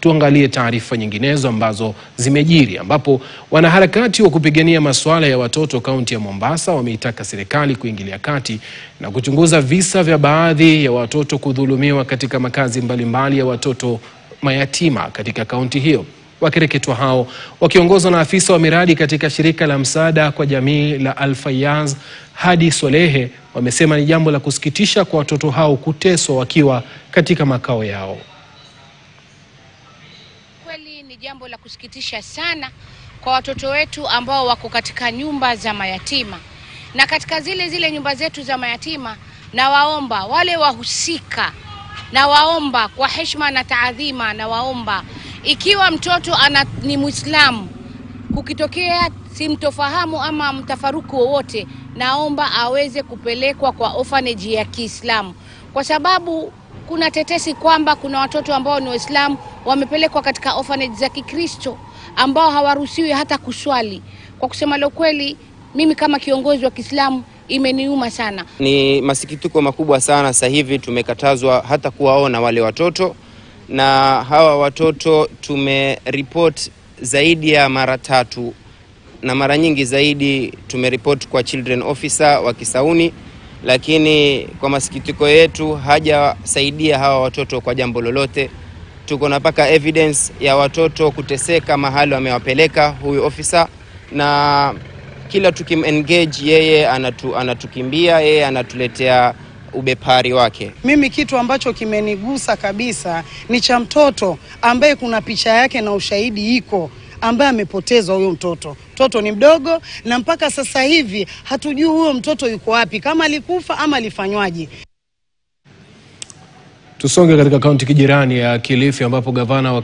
tuangalie taarifa nyinginezo ambazo zimejiri, ambapo wanaharakati wa kupigania masuala ya watoto kaunti ya Mombasa wameitaka serikali kuingilia kati na kuchunguza visa vya baadhi ya watoto kudhulumiwa katika makazi mbalimbali ya watoto mayatima katika kaunti hiyo. Wakereketwa hao wakiongozwa na afisa wa miradi katika shirika la msaada kwa jamii la Al-Fayyaz Hadi Solehe wamesema ni jambo la kusikitisha kwa watoto hao kuteswa wakiwa katika makao yao. Kweli ni jambo la kusikitisha sana kwa watoto wetu ambao wako katika nyumba za mayatima. Na katika zile nyumba zetu za mayatima, na waomba wale wahusika, na waomba kwa heshima na taadhima, na waomba ikiwa mtoto ni Muislamu, kukitokea simtofahamu ama mtafaruku wowote, naomba aweze kupelekwa kwa orphanage ya Kiislamu, kwa sababu kuna tetesi kwamba kuna watoto ambao ni Waislamu wamepelekwa katika orphanage za Kikristo ambao hawaruhusiwi hata kuswali. Kwa kusema la kweli, mimi kama kiongozi wa Kiislamu imeniuma sana. Ni masikitiko makubwa sana. Sasa hivi tumekatazwa hata kuwaona wale watoto, na hawa watoto tumeripoti zaidi ya mara 3, na mara nyingi zaidi tumeripoti kwa children officer wa Kisauni, lakini kwa masikitiko yetu hajasaidia hawa watoto kwa jambo lolote. Tuko na paka evidence ya watoto kuteseka mahali wamewapeleka huyu officer, na kila tukimengage yeye anatukimbia, yeye anatuletea ubepari wake. Mimi kitu ambacho kimenigusa kabisa ni cha mtoto ambaye kuna picha yake na ushahidi iko, ambaye amepotezwa huyo mtoto. Mtoto ni mdogo na mpaka sasa hivi hatujui huyo mtoto yuko wapi, kama alikufa ama alifanywaje. Tusonge katika kaunti jirani ya Kilifi ambapo gavana wa